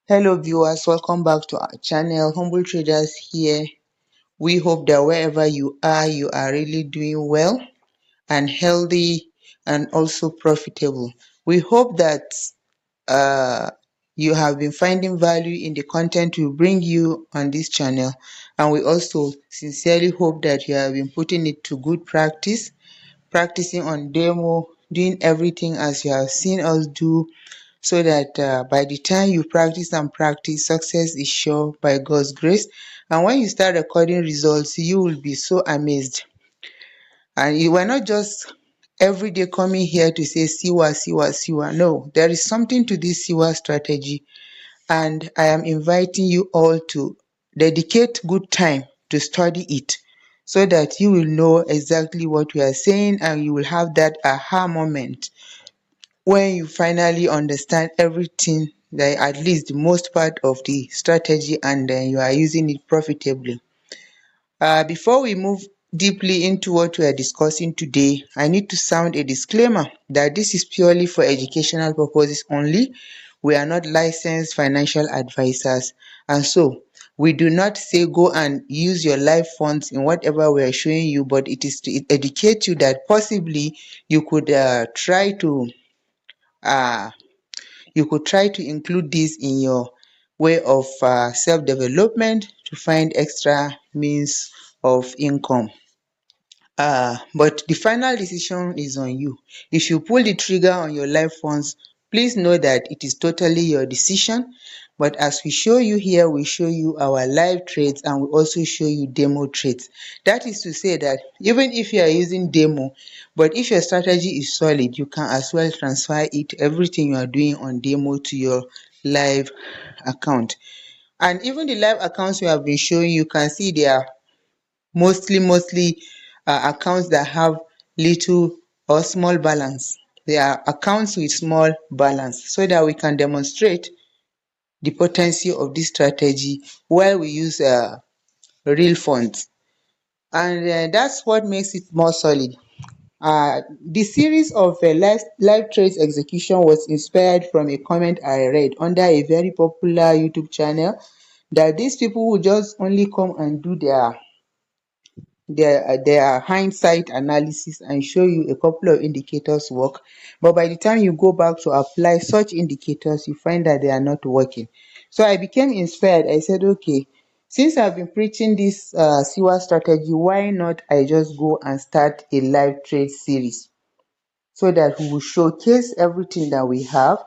Hello viewers, welcome back to our channel. Humble Traders here. We hope that wherever you are really doing well and healthy and also profitable. We hope that you have been finding value in the content we bring you on this channel, and we also sincerely hope that you have been putting it to good practice, practicing on demo, doing everything as you have seen us do, so that by the time you practice and practice, success is sure by God's grace. And when you start recording results, you will be so amazed. And you were not just every day coming here to say SIWA, SIWA, SIWA. No, there is something to this SIWA strategy, and I am inviting you all to dedicate good time to study it, so that you will know exactly what we are saying and you will have that aha moment when you finally understand everything, that at least the most part of the strategy, and then you are using it profitably. Before we move deeply into what we are discussing today, I need to sound a disclaimer that this is purely for educational purposes only. We are not licensed financial advisors, and so we do not say go and use your life funds in whatever we are showing you, but it is to educate you that possibly you could try to uh, include this in your way of self-development to find extra means of income. But the final decision is on you. If you pull the trigger on your life funds, please know that it is totally your decision. But as we show you here, we show you our live trades, and we also show you demo trades. That is to say that even if you are using demo, but if your strategy is solid, you can as well transfer it, everything you are doing on demo, to your live account. And even the live accounts we have been showing, you can see they are mostly accounts that have little or small balance. They are accounts with small balance, so that we can demonstrate the potency of this strategy while we use real funds. And that's what makes it more solid. The series of live trades execution was inspired from a comment I read under a very popular YouTube channel, that these people will just only come and do their hindsight analysis and show you a couple of indicators work, but by the time you go back to apply such indicators, you find that they are not working. So I became inspired. I said, okay, since I've been preaching this SIWA strategy, why not I just go and start a live trade series, so that we will showcase everything that we have,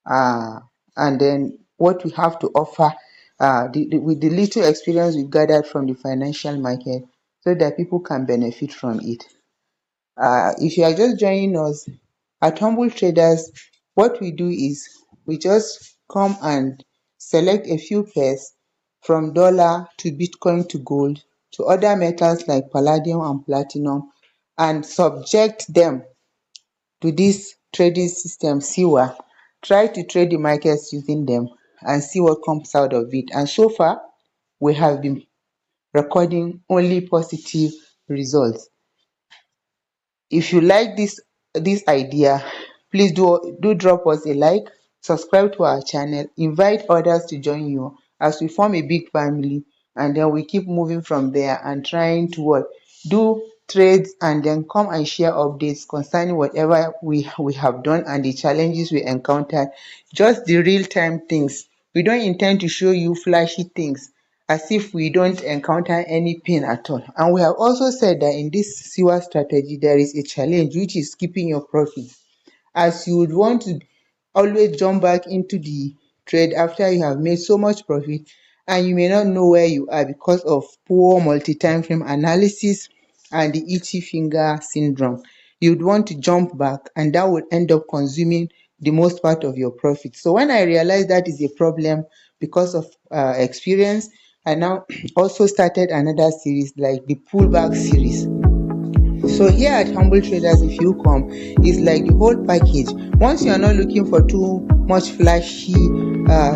uh, and then what we have to offer, with the little experience we've gathered from the financial market, so that people can benefit from it. If you are just joining us at Humble Traders, what we do is we just come and select a few pairs, from dollar to Bitcoin to gold to other metals like palladium and platinum, and subject them to this trading system SIWA. Try to trade the markets using them and see what comes out of it. And so far, we have been recording only positive results. If you like this idea, please do drop us a like, subscribe to our channel, invite others to join you, as we form a big family, and then we keep moving from there and trying to do trades, and then come and share updates concerning whatever we have done and the challenges we encountered, just the real-time things. We don't intend to show you flashy things as if we don't encounter any pain at all. And we have also said that in this SIWA strategy, there is a challenge, which is keeping your profit, as you would want to always jump back into the trade after you have made so much profit, and you may not know where you are because of poor multi-time frame analysis and the itchy finger syndrome. You'd want to jump back, and that would end up consuming the most part of your profit. So when I realized that is a problem because of experience, I now also started another series, like the pullback series. So here at Humble Traders, if you come, it's like the whole package. Once you are not looking for too much flashy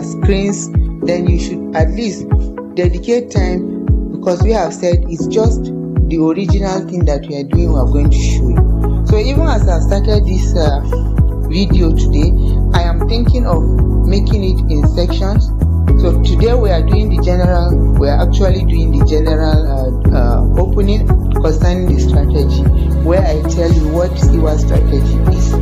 screens, then you should at least dedicate time, because we have said it's just the original thing that we are doing, we are going to show you. So even as I started this video today, I am thinking of making it in sections. So today we are doing the general, we are actually doing the general opening concerning the strategy, where I tell you what SIWA strategy is,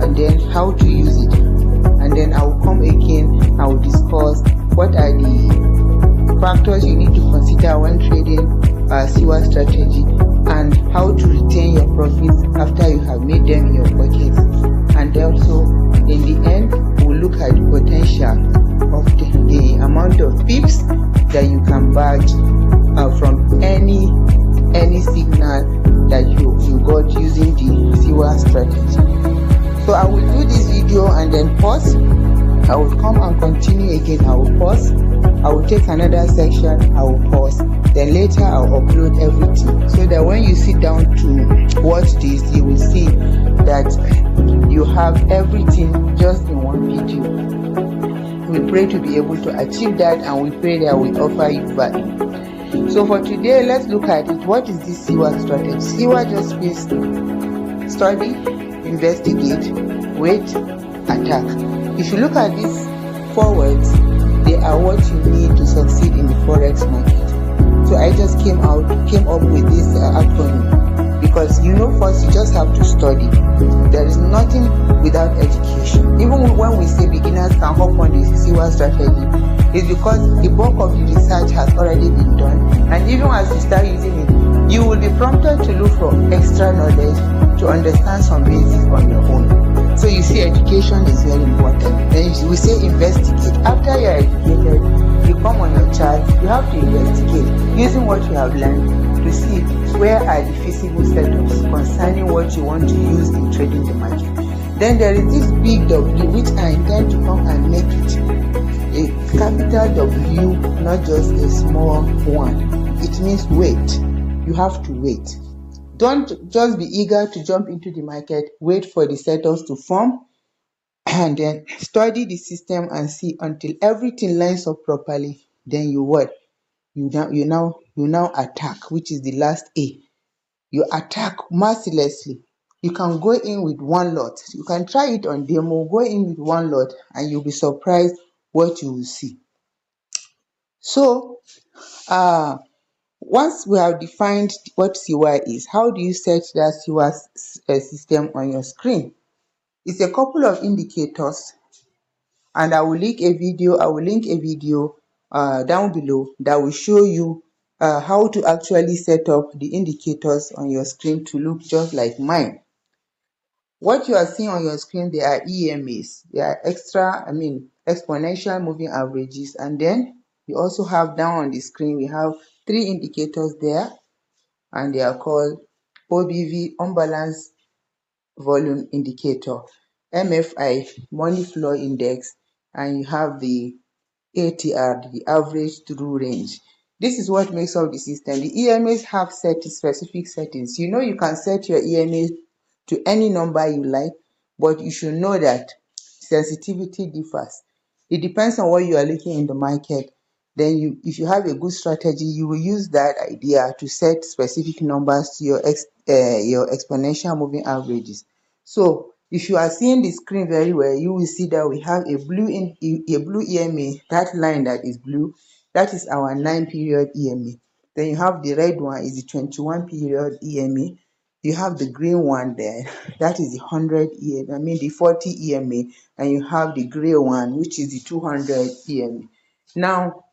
and then how to use it, and then I will come again, I will discuss what are the factors you need to consider when trading SIWA strategy, and how to retain your profits after you have made them in your pockets. And also in the end, we'll look at the potential of the amount of pips that you can bag from any signal that you got using the SIWA strategy. So I will do this video and then pause. I will come and continue again. I will pause. I will take another section. I will pause. Then later I'll upload everything, so that when you sit down to watch this, you will see that you have everything just in one video. We pray to be able to achieve that, and we pray that we offer you value. So for today, let's look at it. What is this SIWA strategy? SIWA just means study, investigate, wait, attack. If you look at these 4 words, they are what you need to succeed in the Forex market. So I just came up with this acronym, because first you just have to study. There is nothing without education. Even when we say beginners can hop on the SIWA strategy, it's because the bulk of the research has already been done, and even as you start using it, you will be prompted to look for extra knowledge to understand some basics on your own. So you see, education is very important. Then we say investigate. After you are educated, you come on your chart, you have to investigate using what you have learned to see where are the feasible setups concerning what you want to use in trading the market. Then there is this big W, which I intend to come and make it a capital W, not just a small one. It means wait. You have to wait. Don't just be eager to jump into the market. Wait for the setups to form, and then study the system and see until everything lines up properly. Then you what? You now attack, which is the last A. You attack mercilessly. You can go in with one lot. You can try it on demo. Go in with one lot, and you'll be surprised what you will see. So, once we have defined what SIWA is, how do you set that SIWA system on your screen? It's a couple of indicators, and I will link a video down below that will show you how to actually set up the indicators on your screen to look just like mine. What you are seeing on your screen, they are EMAs. They are exponential moving averages, and then we also have down on the screen, we have 3 indicators there, and they are called OBV, unbalanced volume indicator, MFI, money flow index, and you have the ATR, the average true range. This is what makes up the system. The EMAs have specific settings. You can set your EMA to any number you like, but you should know that sensitivity differs. It depends on what you are looking in the market. Then if you have a good strategy, you will use that idea to set specific numbers to your exponential moving averages. So if you are seeing the screen very well, you will see that we have a blue EMA. That line that is blue, that is our 9-period EMA. Then you have the red one, is the 21-period EMA. You have the green one there, that is the 100 EMA, the 40 EMA, and you have the gray one, which is the 200 EMA. Now,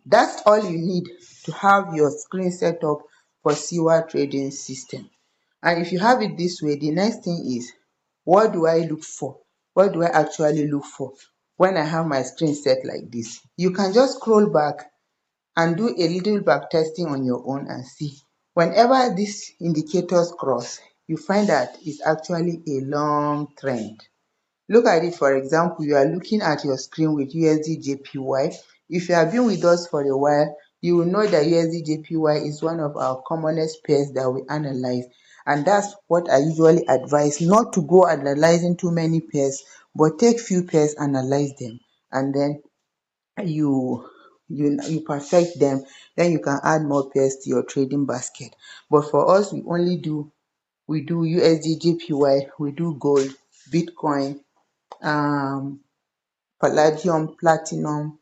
that's all you need to have your screen set up for SIWA trading system. And if you have it this way, the next thing is, what do I look for? What do I actually look for when I have my screen set like this? You can just scroll back and do a little back testing on your own and see. Whenever these indicators cross, you find that it's actually a long trend. Look at it. For example, you are looking at your screen with USD JPY. If you have been with us for a while, you will know that USD JPY is one of our commonest pairs that we analyze. And that's what I usually advise, not to go analyzing too many pairs, but take few pairs, analyze them, and then you perfect them. Then you can add more pairs to your trading basket. But for us, we do USD JPY, we do gold, Bitcoin, palladium, platinum,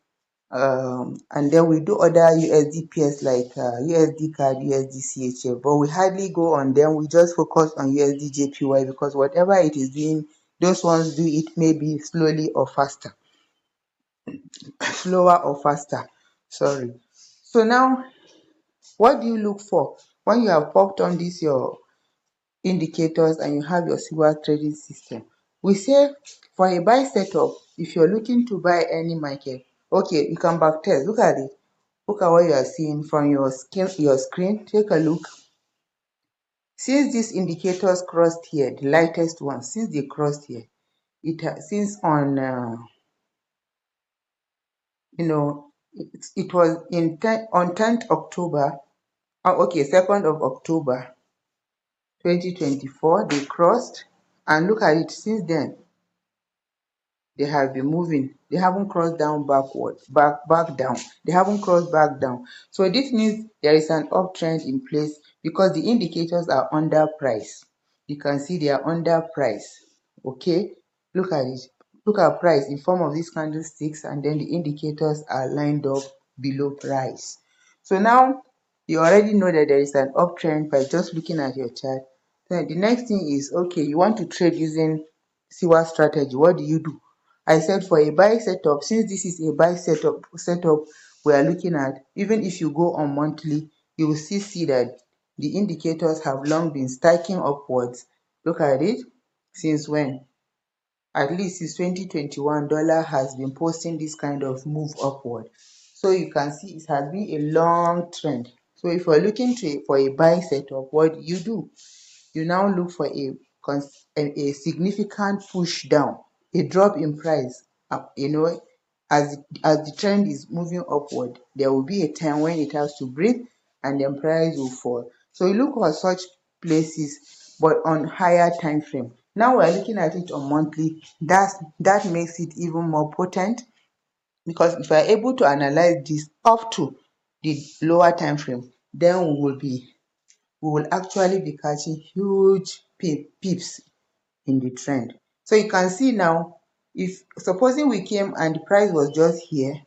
and then we do other USD pairs like USD CAD, USD CHF, but we hardly go on them. We just focus on USD JPY because whatever it is doing, those ones do it maybe slowly or faster, slower or faster. Sorry. So now, what do you look for when you have popped on this your indicators and you have your SIWA trading system? We say for a buy setup, if you're looking to buy any market, okay, you can backtest. Look at it. Look at what you are seeing from your screen. Take a look. Since these indicators crossed here, the lightest one, since they crossed here, it has since on it was on 10th October. Okay, 2nd of October 2024, they crossed, and look at it. Since then they have been moving. They haven't crossed down backward, back down. They haven't crossed back down. So this means there is an uptrend in place because the indicators are under price. You can see they are under price. Okay, look at it. Look at price in form of these candlesticks, and then the indicators are lined up below price. So now you already know that there is an uptrend by just looking at your chart. Then the next thing is, okay, you want to trade using SIWA strategy. What do you do? I said for a buy setup, since this is a buy setup we are looking at, even if you go on monthly, you will still see that the indicators have long been stacking upwards. Look at it. Since when? At least since 2021, dollar has been posting this kind of move upward. So you can see it has been a long trend. So if you're looking for a buy setup, what do? You now look for a significant push down, a drop in price. As the trend is moving upward, there will be a time when it has to break and then price will fall. So you look for such places, but on higher time frame. Now we're looking at it on monthly. That makes it even more potent, because if we're able to analyze this up to the lower time frame, then we will actually be catching huge pips in the trend. So you can see now, if supposing we came and the price was just here,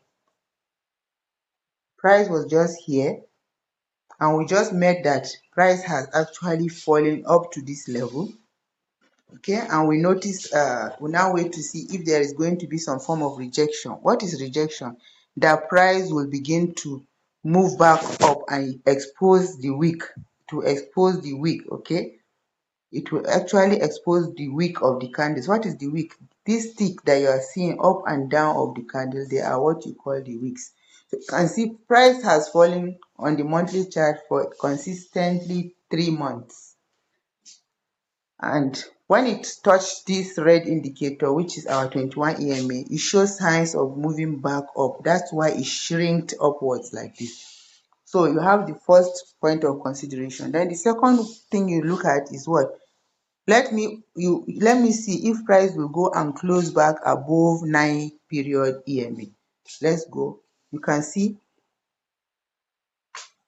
and we just met that price has actually fallen up to this level, okay, and we notice we now wait to see if there is going to be some form of rejection. What is rejection? The price will begin to move back up and expose the wick, okay. It will actually expose the wick of the candles. What is the wick? This stick that you are seeing up and down of the candle, they are what you call the wicks. So you can see price has fallen on the monthly chart for consistently 3 months. And when it touched this red indicator, which is our 21 EMA, it shows signs of moving back up. That's why it shrinked upwards like this. So you have the first point of consideration. Then the second thing you look at is what? Let me see if price will go and close back above 9 period EMA. Let's go. You can see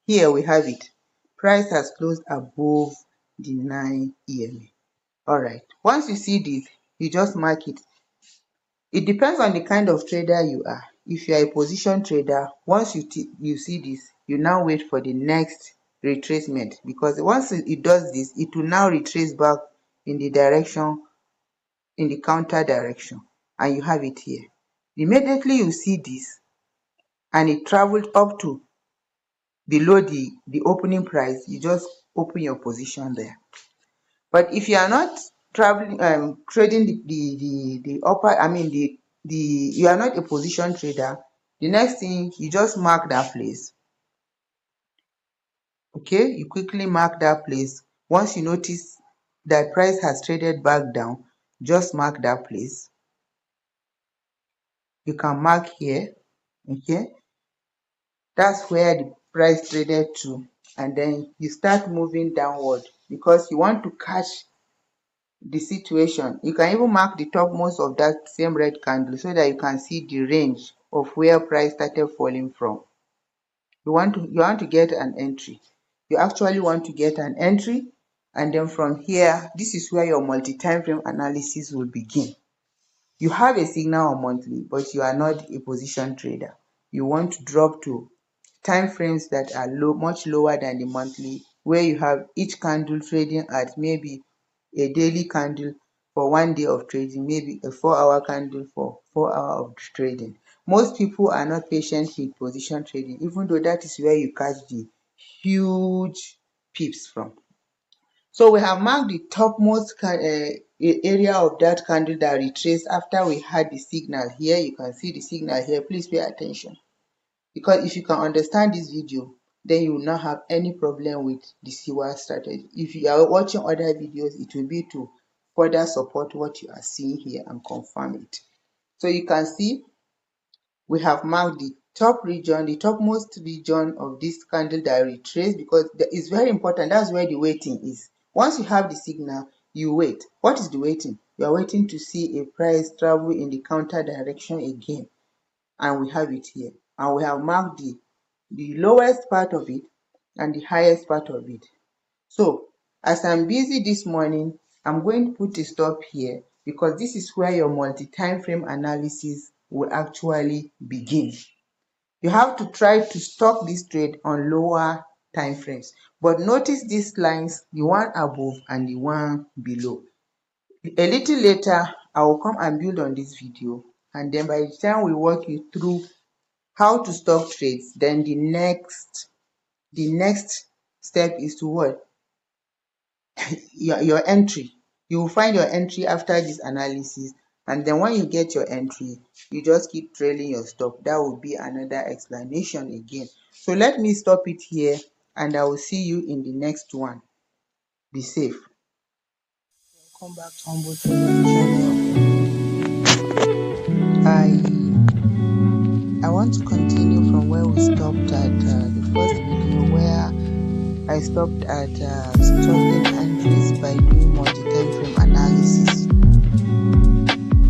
here we have it. Price has closed above the 9 EMA. All right. Once you see this, you just mark it. It depends on the kind of trader you are. If you are a position trader, once you see this, you now wait for the next retracement, because once it does this, it will now retrace back in the direction, in the counter direction, and you have it here. Immediately you see this and it traveled up to below the opening price, you just open your position there. But if you are not trading the upper, I mean you are not a position trader, the next thing, you just mark that place. Okay, you quickly mark that place. Once you notice that price has traded back down, just mark that place. You can mark here. Okay, that's where the price traded to, and then you start moving downward because you want to catch the situation. You can even mark the topmost of that same red candle so that you can see the range of where price started falling from. You want to get an entry. You actually want to get an entry And then from here, this is where your multi-time frame analysis will begin. You have a signal on monthly, but you are not a position trader. You want to drop to time frames that are much lower than the monthly, where you have each candle trading at maybe a daily candle for 1 day of trading, maybe a 4-hour candle for 4 hours of trading. Most people are not patient with position trading, even though that is where you catch the huge pips from. So we have marked the topmost area of that candle that retraced after we had the signal here. You can see the signal here. Please pay attention, because if you can understand this video, then you will not have any problem with the SIWA strategy. If you are watching other videos, it will be to further support what you are seeing here and confirm it. So you can see we have marked the top region, the topmost region of this candle that retraced, because it's very important. That's where the waiting is. Once you have the signal, you wait. What is the waiting? You are waiting to see a price travel in the counter direction again, and we have it here. And we have marked the lowest part of it and the highest part of it. So as I'm busy this morning, I'm going to put a stop here, because this is where your multi-time frame analysis will actually begin. You have to try to stock this trade on lower time frames, but notice these lines, the one above and the one below. A little later, I will come and build on this video, and then by the time we walk you through how to stock trades, then the next step is to what? your entry. You will find your entry after this analysis, and then when you get your entry, you just keep trailing your stop. That will be another explanation again. So let me stop it here, and I will see you in the next one. Be safe. Welcome back to Humble Trader Channel. I want to continue from where we stopped at the first video, where I stopped at stopping entries by doing multi-time frame analysis.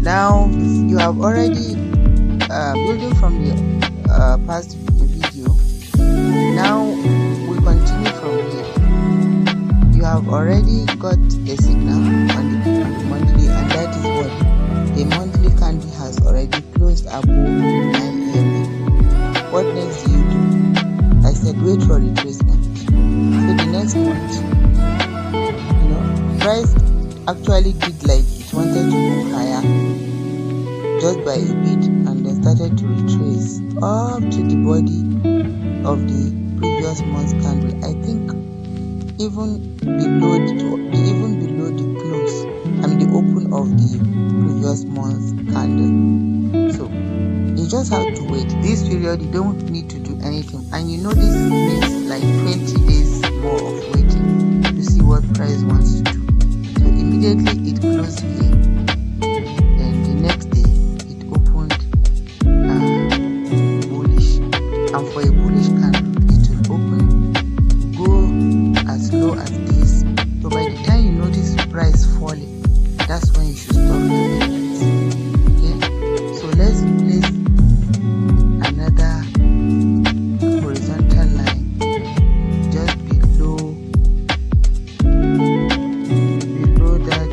Now, if you have already building from the past video, now we continue from here. You have already got a signal on the monthly, and that is what a monthly candle has already closed above 9 EMA. What next do you do? I said wait for retracement. So the next month, price actually did like it wanted to move higher just by a bit, and then started to retrace up to the body of the previous month's candle. I think even below the close, the open of the previous month's candle. So you just have to wait. This period, you don't need to do anything, and this means like 20 days more of waiting to see what price wants to do. So immediately it closed here, then the next day it opened bullish, and for a bullish candle it will open, go as low as this. So by the time you notice the price falling, that's when you should stop the entries. Okay, so let's place another horizontal line just below that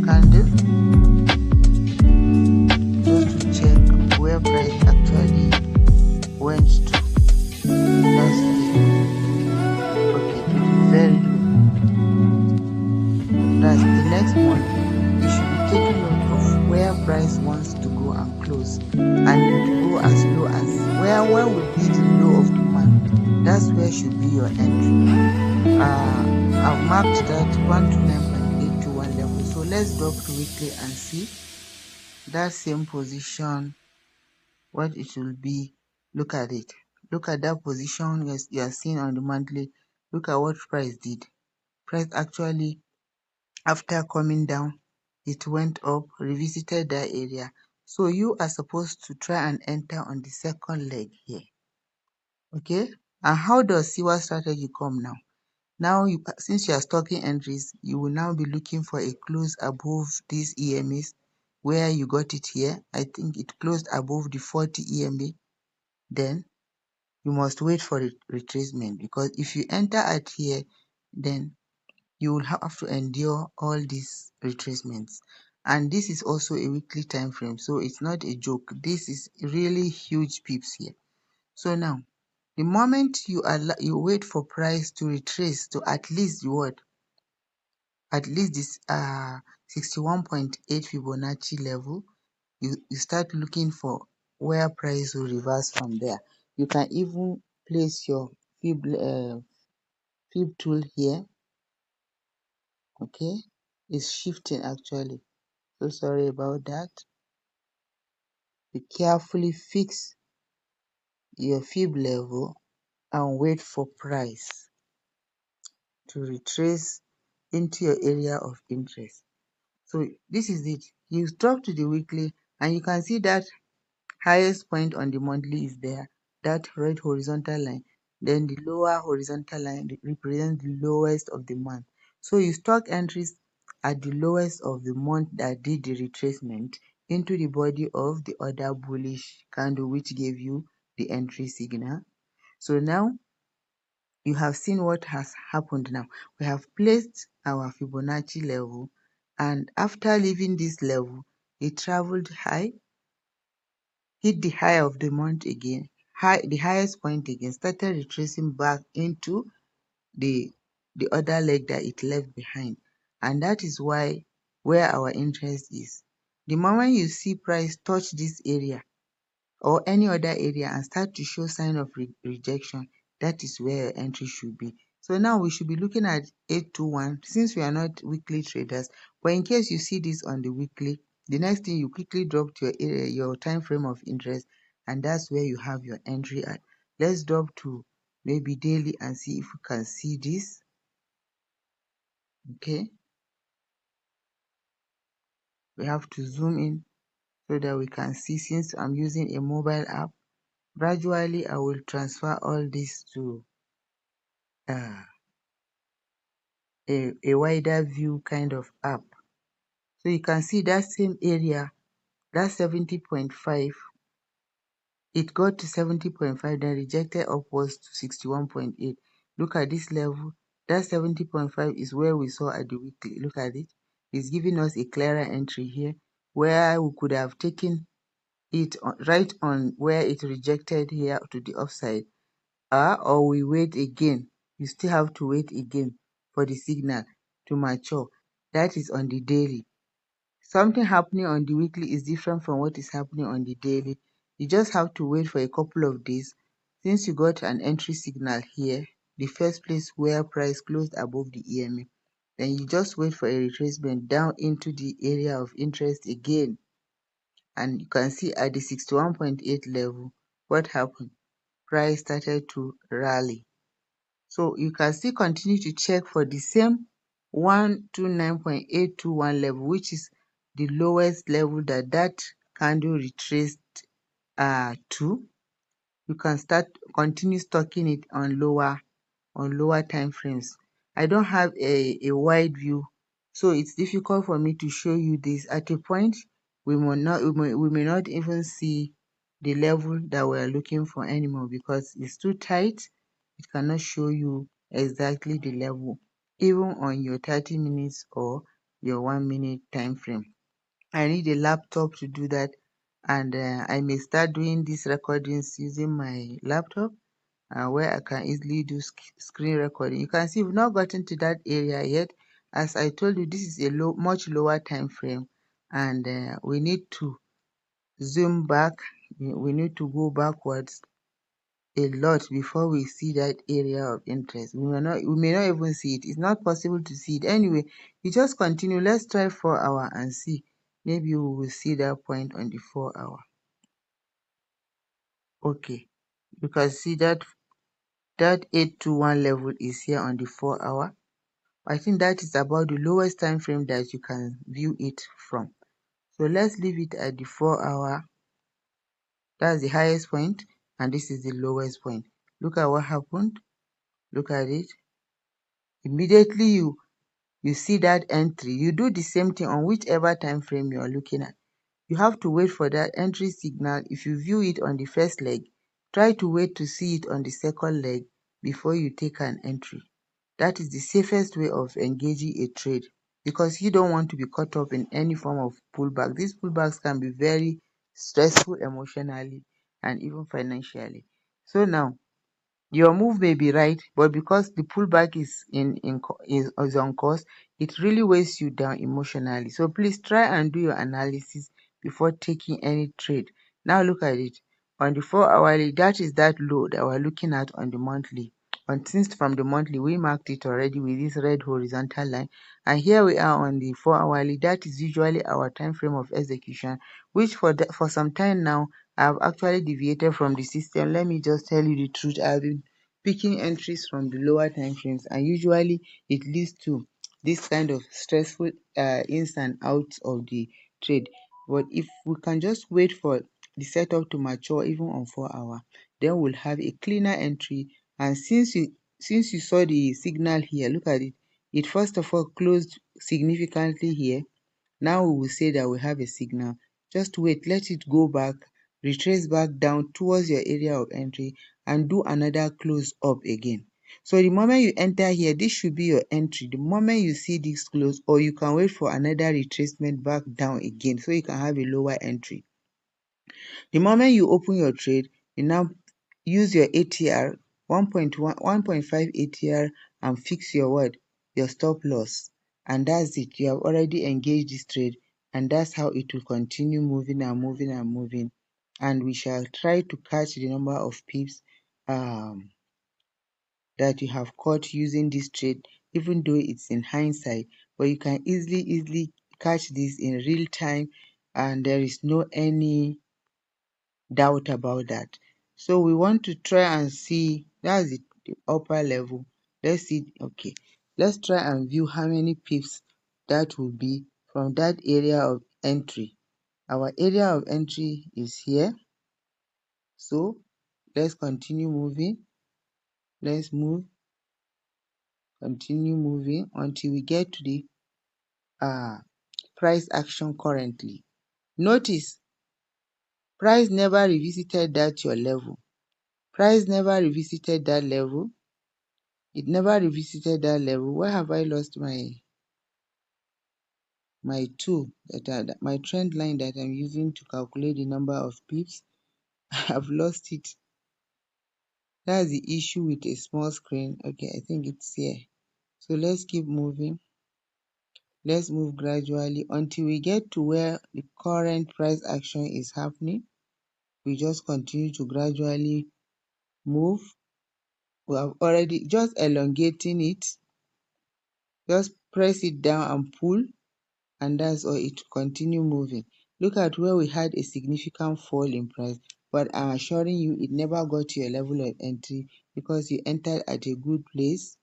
candle, just to check where price actually went to. That's it. Okay, very low. That's the next one. You should be taking note of where price wants to go and close, and go as low as where will be the low of the month. That's where should be your entry. I've marked that 129.821 level. So let's drop to weekly and see that same position, what it will be. Look at it. Look at that position you are seeing on the monthly. Look at what price did. Price actually, after coming down, it went up, revisited that area. So you are supposed to try and enter on the second leg here. Okay, and how does SIWA strategy come now? Now, since you are stocking entries, you will now be looking for a close above these EMAs, where you got it here. I think it closed above the 40 EMA. Then you must wait for retracement, because if you enter at here, then you will have to endure all these retracements. And this is also a weekly time frame, so it's not a joke. This is really huge pips here. So now, the moment you wait for price to retrace to at least what, at least this 61.8 Fibonacci level, you start looking for where price will reverse from there. You can even place your fib tool here. Okay, it's shifting actually, so sorry about that. You carefully fix your fib level and wait for price to retrace into your area of interest. So this is it. You drop to the weekly and you can see that highest point on the monthly is there, that red horizontal line. Then the lower horizontal line represents the lowest of the month. So you stock entries at the lowest of the month that did the retracement into the body of the other bullish candle, which gave you the entry signal. So now you have seen what has happened. Now we have placed our Fibonacci level, and after leaving this level, it traveled high, hit the high of the month again, the highest point again, started retracing back into the other leg that it left behind. And that is where our interest is. The moment you see price touch this area or any other area and start to show sign of rejection, that is where your entry should be. So now we should be looking at 821 since we are not weekly traders. But in case you see this on the weekly, the next thing you quickly drop to your time frame of interest, and that's where you have your entry at. Let's drop to maybe daily and see if we can see this. Okay, we have to zoom in so that we can see. Since I'm using a mobile app, gradually I will transfer all this to a wider view kind of app. So you can see that same area, that 70.5, it got to 70.5, then rejected upwards to 61.8. Look at this level. That 70.5 is where we saw at the weekly. Look at it. It's giving us a clearer entry here where we could have taken it right on where it rejected here to the upside. Or we wait again. You still have to wait again for the signal to mature. That is on the daily. Something happening on the weekly is different from what is happening on the daily. You just have to wait for a couple of days. Since you got an entry signal here, the first place where price closed above the EMA, then you just wait for a retracement down into the area of interest again. And you can see at the 61.8 level, what happened? Price started to rally. So you can still continue to check for the same 129.821 level, which is the lowest level that candle retraced to. You can continue stocking it on lower time frames. I don't have a wide view, so it's difficult for me to show you this. At a point, we may not even see the level that we are looking for anymore because it's too tight. It cannot show you exactly the level, even on your 30 minutes or your 1 minute time frame. I need a laptop to do that, and I may start doing these recordings using my laptop where I can easily do screen recording. You can see we've not gotten to that area yet. As I told you, this is a much lower time frame, and we need to zoom back. We need to go backwards a lot before we see that area of interest. We may not even see it. It's not possible to see it. Anyway, you just continue. Let's try 4 hour and see. Maybe we will see that point on the 4 hour. Okay, you can see that 821 level is here on the 4 hour. I think that is about the lowest time frame that you can view it from. So let's leave it at the 4 hour. That's the highest point, and this is the lowest point. Look at what happened. Look at it. Immediately you see that entry. You do the same thing on whichever time frame you are looking at. You have to wait for that entry signal. If you view it on the first leg, try to wait to see it on the second leg before you take an entry. That is the safest way of engaging a trade, because you don't want to be caught up in any form of pullback. These pullbacks can be very stressful emotionally and even financially. So now, your move may be right, but because the pullback is on course, it really weighs you down emotionally. So please try and do your analysis before taking any trade. Now look at it. On the 4 hourly, that is that low that we're looking at on the monthly. And since from the monthly, we marked it already with this red horizontal line. And here we are on the 4 hourly. That is usually our time frame of execution, which for some time now, I've actually deviated from the system. Let me just tell you the truth. I've been picking entries from the lower time frames, and usually it leads to this kind of stressful ins and outs of the trade. But if we can just wait for the setup to mature even on 4 hour, then we'll have a cleaner entry. And since you saw the signal here, look at it. It first of all closed significantly here. Now we will say that we have a signal. Just wait, let it go back, retrace back down towards your area of entry, and do another close up again. So the moment you enter here, this should be your entry. The moment you see this close, or you can wait for another retracement back down again, so you can have a lower entry. The moment you open your trade, you now use your ATR 1.5 ATR and fix your what? Your stop loss. And that's it. You have already engaged this trade, and that's how it will continue moving and moving and moving. And we shall try to catch the number of pips that you have caught using this trade, even though it's in hindsight. But you can easily catch this in real time, and there is no any doubt about that. So we want to try and see, that's the upper level. Let's see, okay, let's try and view how many pips that will be from that area of entry. Our area of entry is here. So let's continue moving. Let's continue moving until we get to the price action currently. Notice price never revisited that your level. Price never revisited that level. It never revisited that level. Why have I lost my tool, my trend line that I'm using to calculate the number of pips? I've lost it. That's the issue with a small screen. Okay, I think it's here. So let's keep moving. Let's move gradually until we get to where the current price action is happening. We just continue to gradually move. We have already just elongating it. Just press it down and pull, and that's all. It continue moving. Look at where we had a significant fall in price, but I'm assuring you it never got to your level of entry because you entered at a good place.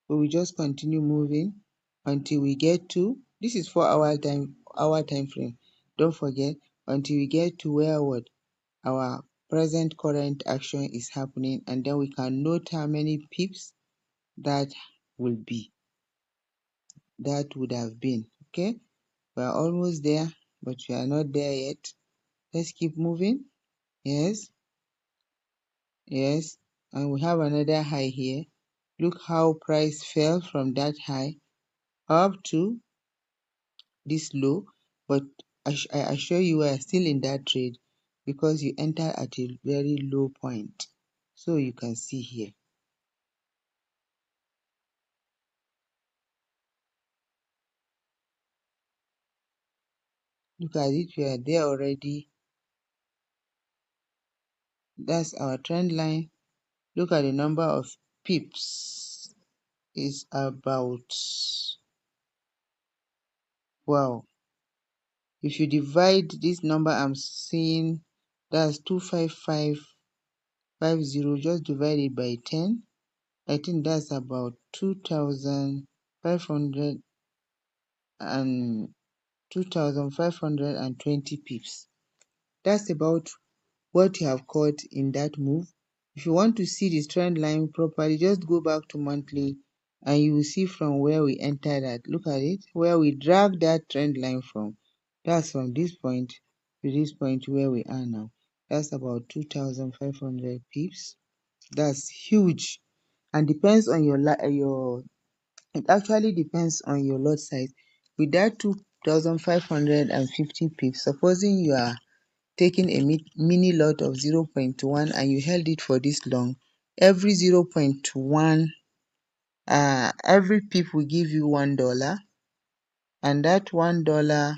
So we just continue moving until we get to, this is 4 hour time frame, don't forget, until we get to where what our present current action is happening, and then we can note how many pips that will be, that would have been. Okay, we're almost there, but we are not there yet. Let's keep moving. Yes, yes, and we have another high here. Look how price fell from that high up to this low, but I assure you we are still in that trade because you enter at a very low point. So you can see here. Look at it, we are there already. That's our trend line. Look at the number of pips. It's about, wow. If you divide this number I'm seeing, that's 25550, just divide it by 10. I think that's about 2,500 and 2,520 pips. That's about what you have caught in that move. If you want to see this trend line properly, just go back to monthly and you will see from where we entered at. Look at it, where we drag that trend line from. That's from this point to this point where we are now. That's about 2,500 pips. That's huge. and depends on your it actually depends on your lot size. With that 2550 pips, supposing you are taking a mini lot of 0.1 and you held it for this long, every 0.1 every pip will give you $1, and that $1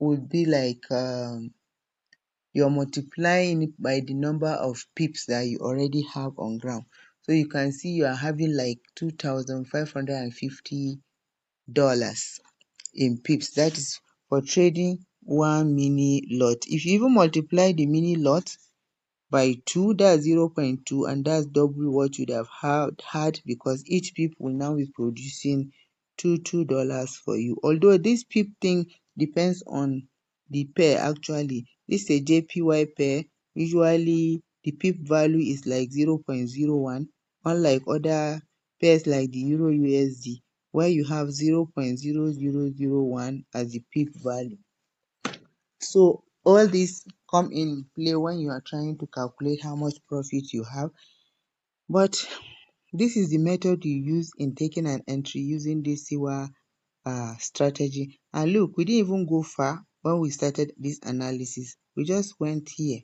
would be like you're multiplying it by the number of pips that you already have on ground. So you can see you are having like $2,550 in pips. That is for trading one mini lot. If you even multiply the mini lot by 2, that's 0.2, and that's double what you'd have had because each pip will now be producing $2 for you. Although this pip thing depends on the pair. Actually, this is a JPY pair. Usually the pip value is like 0.01, unlike other pairs like the Euro USD, where you have 0.0001 as the pip value. So all these come in play when you are trying to calculate how much profit you have. But this is the method you use in taking an entry using this SIWA strategy. And look, we didn't even go far when we started this analysis. We just went here.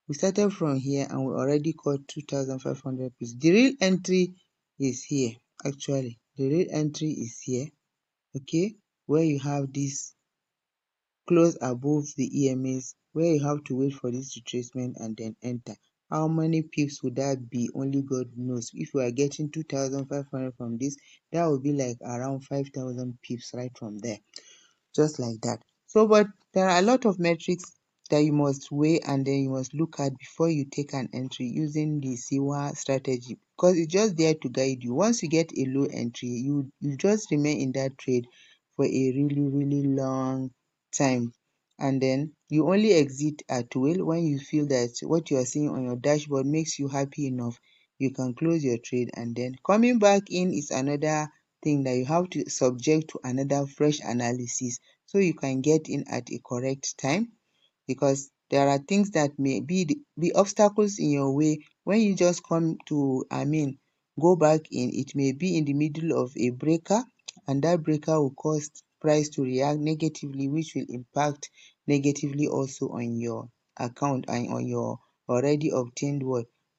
We started from here and we already got 2,500 pieces. The real entry is here. Actually, the real entry is here. Okay, where you have this close above the EMAs, where you have to wait for this retracement and then enter. How many pips would that be? Only God knows. If you are getting 2,500 from this, that would be like around 5,000 pips right from there, just like that. So, but there are a lot of metrics that you must weigh and then you must look at before you take an entry using the SIWA strategy, because it's just there to guide you. Once you get a low entry, you just remain in that trade for a really long time, and then you only exit at will when you feel that what you are seeing on your dashboard makes you happy enough. You can close your trade, and then coming back in is another thing that you have to subject to another fresh analysis, so you can get in at a correct time, because there are things that may be obstacles in your way. When you just come to go back in, it may be in the middle of a breaker, and that breaker will cause price to react negatively, which will impact negatively also on your account and on your already obtained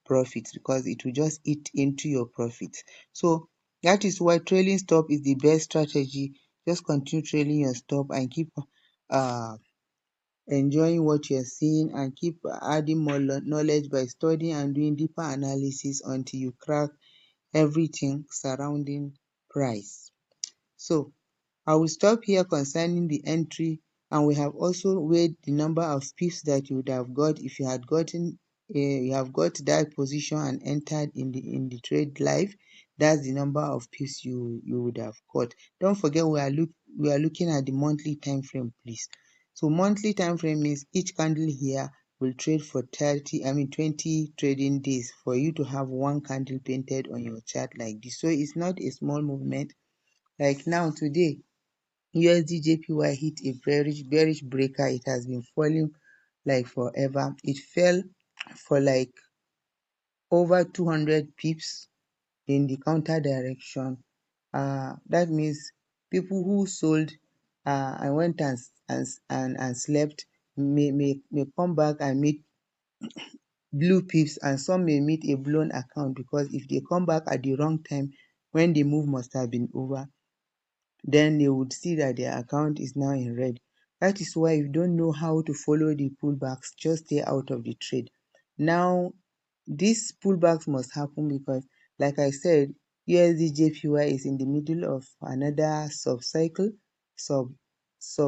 profits, because it will just eat into your profits. So that is why trailing stop is the best strategy. Just continue trailing your stop and keep uh enjoying what you're seeing, and keep adding more knowledge by studying and doing deeper analysis until you crack everything surrounding price. So I will stop here concerning the entry, and we have also weighed the number of pips that you would have got if you had gotten you have got that position and entered in the trade live. That's the number of pips you would have got. Don't forget we are looking at the monthly time frame, please. So monthly time frame means each candle here will trade for 20 trading days for you to have one candle painted on your chart like this. So it's not a small movement. Like now today, USD JPY hit a bearish breaker. It has been falling like forever. It fell for like over 200 pips in the counter direction. That means people who sold and went and slept may come back and meet blue pips, and some may meet a blown account, because if they come back at the wrong time when the move must have been over, then they would see that their account is now in red. That is why if you don't know how to follow the pullbacks, just stay out of the trade. Now, these pullbacks must happen because, like I said, USD JPY is in the middle of another sub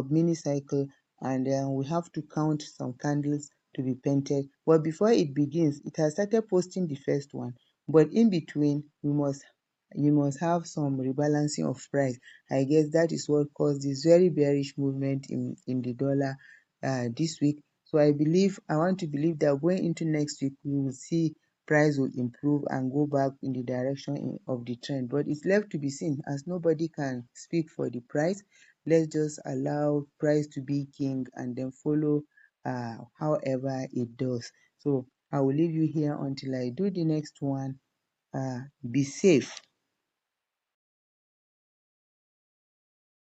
mini cycle, and we have to count some candles to be painted. But before it begins, it has started posting the first one. But in between, you must have some rebalancing of price. I guess that is what caused this very bearish movement in the dollar this week. So I want to believe that going into next week, we will see price will improve and go back in the direction of the trend. But it's left to be seen, as nobody can speak for the price. Let's just allow price to be king and then follow however it does. So I will leave you here until I do the next one. be safe.